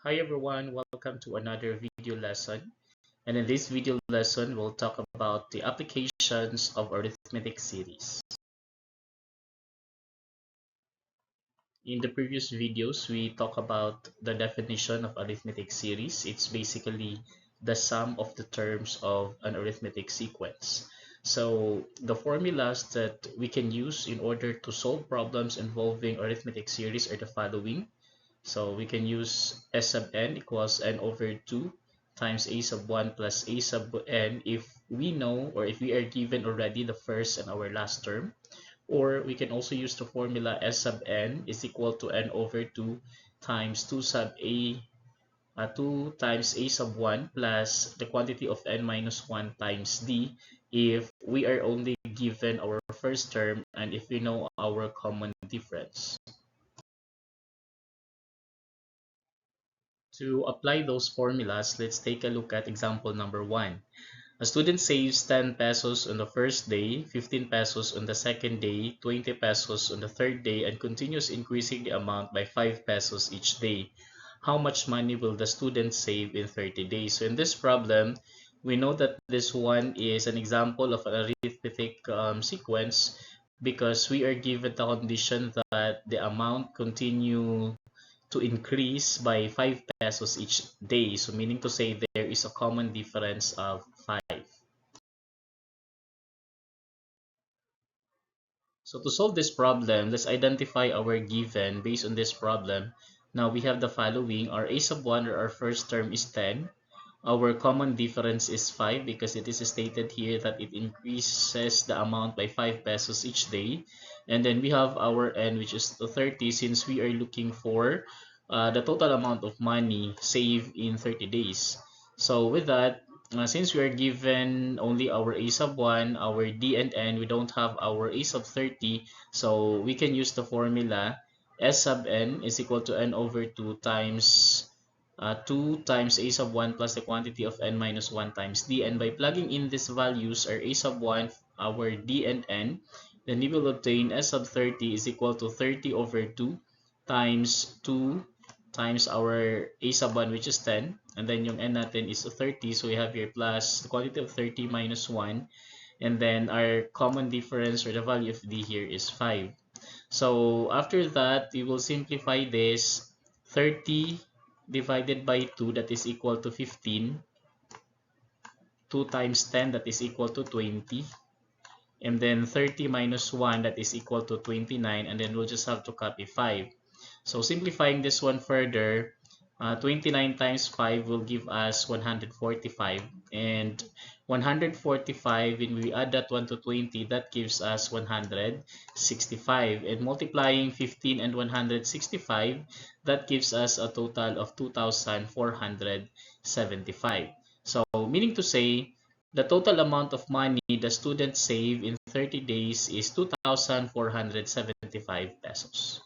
Hi everyone, welcome to another video lesson. And in this video lesson, we'll talk about the applications of arithmetic series. In the previous videos, we talked about the definition of arithmetic series. It's basically the sum of the terms of an arithmetic sequence. So the formulas that we can use in order to solve problems involving arithmetic series are the following. So we can use S sub n equals n over 2 times a sub 1 plus a sub n if we know or if we are given already the first and our last term. Or we can also use the formula S sub n is equal to n over 2 times 2 sub a 2 times a sub 1 plus the quantity of n minus 1 times d if we are only given our first term and if we know our common difference. To apply those formulas, let's take a look at example number 1. A student saves 10 pesos on the first day, 15 pesos on the second day, 20 pesos on the third day, and continues increasing the amount by 5 pesos each day. How much money will the student save in 30 days? So in this problem, we know that this one is an example of an arithmetic sequence because we are given the condition that the amount continue to increase by 5 pesos each day. So meaning to say there is a common difference of 5. So to solve this problem, let's identify our given based on this problem. Now we have the following. Our a sub 1 or our first term is 10. Our common difference is 5 because it is stated here that it increases the amount by 5 pesos each day. And then we have our n, which is 30, since we are looking for the total amount of money saved in 30 days. So with that, since we are given only our a sub 1, our d and n, we don't have our a sub 30, so we can use the formula s sub n is equal to n over 2 times 2 times a sub 1 plus the quantity of n minus 1 times d. And by plugging in these values, our a sub 1, our d and n, then we will obtain s sub 30 is equal to 30 over 2 times 2 times our a sub 1, which is 10, and then yung n natin is 30, so we have here plus the quantity of 30 minus 1, and then our common difference or the value of d here is 5. So after that, we will simplify this. 30 divided by 2, that is equal to 15. 2 times 10, that is equal to 20. And then 30 minus 1, that is equal to 29, and then we'll just have to copy 5. So simplifying this one further, 29 times 5 will give us 145, and 145, when we add that one to 20, that gives us 165, and multiplying 15 and 165, that gives us a total of 2,475. So meaning to say, the total amount of money the students save in 30 days is 2,475 pesos.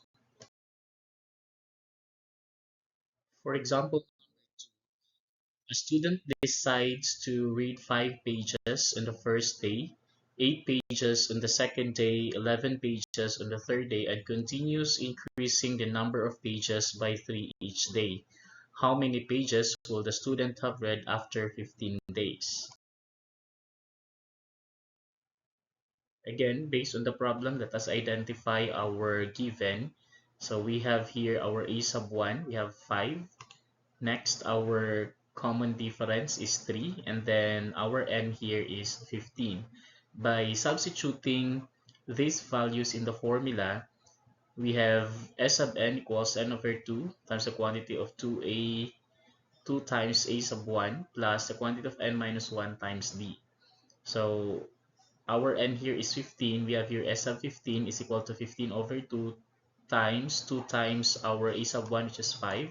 For example, a student decides to read 5 pages on the first day, 8 pages on the second day, 11 pages on the third day, and continues increasing the number of pages by 3 each day. How many pages will the student have read after 15 days? Again, based on the problem, let us identify our given. So we have here our a sub 1, we have 5. Next, our common difference is 3, and then our n here is 15. By substituting these values in the formula, we have s sub n equals n over 2 times the quantity of 2 times a sub 1 plus the quantity of n minus 1 times d. So our n here is 15. We have here s sub 15 is equal to 15 over 2 times 2 times our a sub 1, which is 5.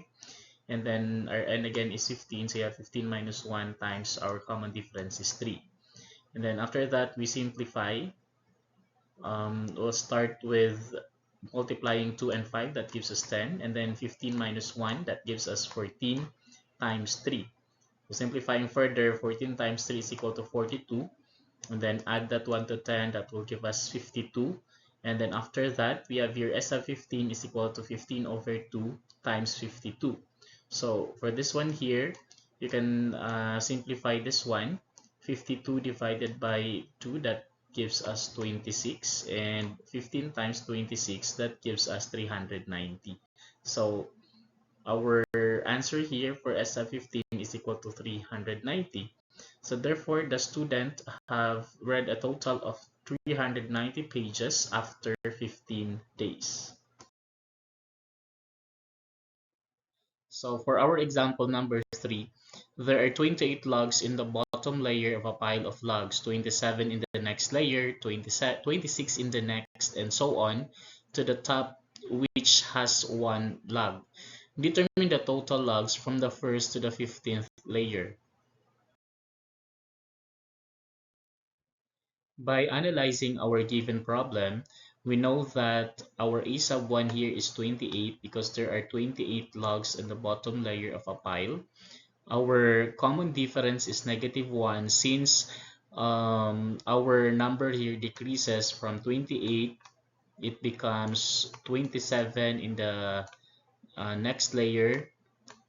And then our n again is 15, so you have 15 minus 1 times our common difference is 3. And then after that, we simplify. We'll start with multiplying 2 and 5, that gives us 10. And then 15 minus 1, that gives us 14 times 3. So simplifying further, 14 times 3 is equal to 42. And then add that 1 to 10, that will give us 52. And then after that, we have here S of 15 is equal to 15 over 2 times 52. So for this one here, you can simplify this one. 52 divided by 2, that gives us 26, and 15 times 26, that gives us 390. So our answer here for SI15 is equal to 390. So therefore, the student have read a total of 390 pages after 15 days. So for our example number 3, there are 28 logs in the bottom layer of a pile of logs, 27 in the next layer, 26 in the next, and so on to the top, which has one log. Determine the total logs from the first to the 15th layer. By analyzing our given problem, we know that our A sub 1 here is 28 because there are 28 logs in the bottom layer of a pile. Our common difference is -1 since our number here decreases from 28, it becomes 27 in the next layer,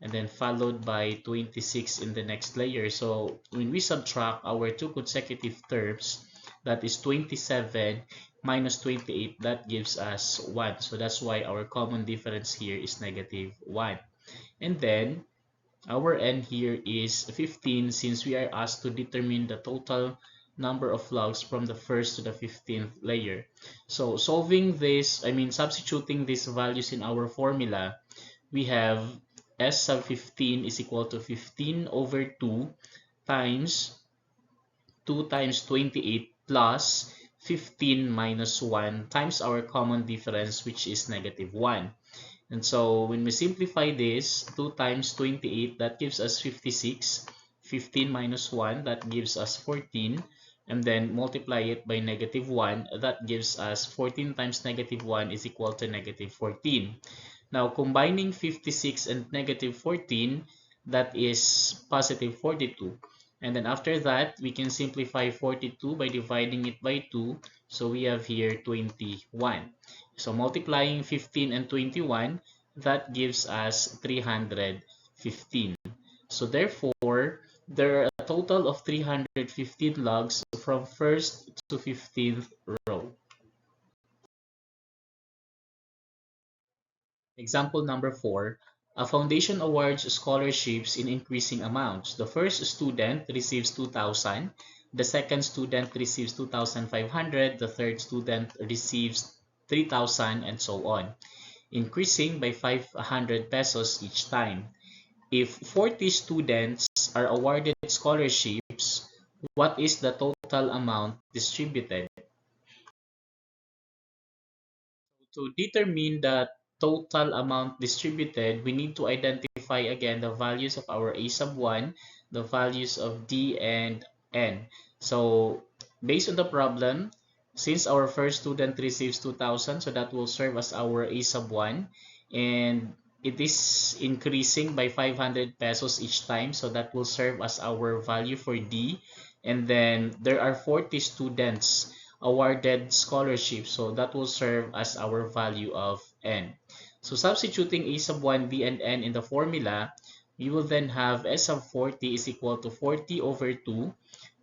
and then followed by 26 in the next layer. So when we subtract our two consecutive terms, that is 27 minus 28, that gives us 1. So that's why our common difference here is -1. And then our n here is 15 since we are asked to determine the total number of logs from the first to the 15th layer. So solving this, substituting these values in our formula, we have S sub 15 is equal to 15 over 2 times 2 times 28 plus 15 minus 1 times our common difference, which is -1. And so when we simplify this, 2 times 28, that gives us 56. 15 minus 1, that gives us 14. And then multiply it by -1, that gives us 14 times -1 is equal to -14. Now combining 56 and -14, that is positive 42. And then after that, we can simplify 42 by dividing it by 2. So we have here 21. So multiplying 15 and 21, that gives us 315. So therefore, there are a total of 315 logs from 1st to 15th row. Example number 4. A foundation awards scholarships in increasing amounts. The first student receives 2,000. The second student receives 2,500. The third student receives 3,000, and so on, increasing by 500 pesos each time. If 40 students are awarded scholarships, what is the total amount distributed? To determine the total amount distributed, we need to identify again the values of our A sub 1, the values of D and N. So based on the problem, since our first student receives 2,000, so that will serve as our A sub 1, and it is increasing by 500 pesos each time, so that will serve as our value for D. And then there are 40 students awarded scholarship, so that will serve as our value of N. So substituting A sub 1, D, and N in the formula, we will then have S sub 40 is equal to 40 over 2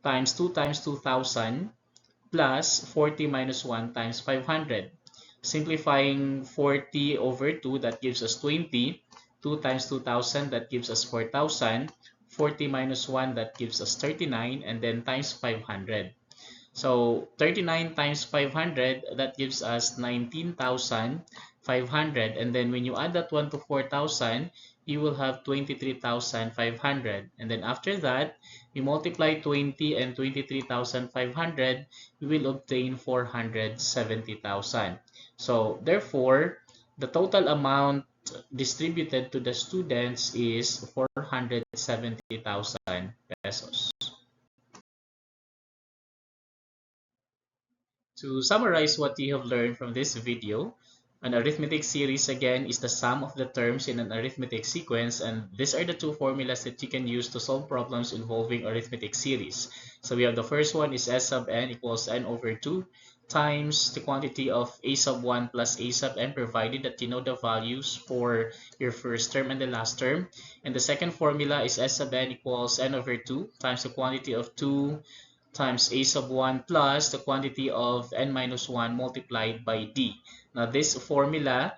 times 2 times 2,000 plus 40 minus 1 times 500. Simplifying 40 over 2, that gives us 20. 2 times 2,000, that gives us 4,000. 40 minus 1, that gives us 39, and then times 500. So 39 times 500, that gives us 19,500. And then when you add that one to 4,000, you will have 23,500. And then after that, we multiply 20 and 23,500, we will obtain 470,000. So therefore, the total amount distributed to the students is 470,000 pesos. To summarize what you have learned from this video, an arithmetic series again is the sum of the terms in an arithmetic sequence, and these are the two formulas that you can use to solve problems involving arithmetic series. So we have the first one is S sub n equals n over 2 times the quantity of a sub 1 plus a sub n, provided that you know the values for your first term and the last term. And the second formula is s sub n equals n over 2 times the quantity of 2 times a sub 1 plus the quantity of n minus 1 multiplied by d. Now this formula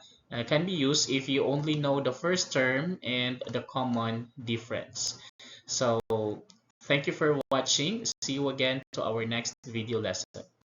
can be used if you only know the first term and the common difference. So thank you for watching. See you again to our next video lesson.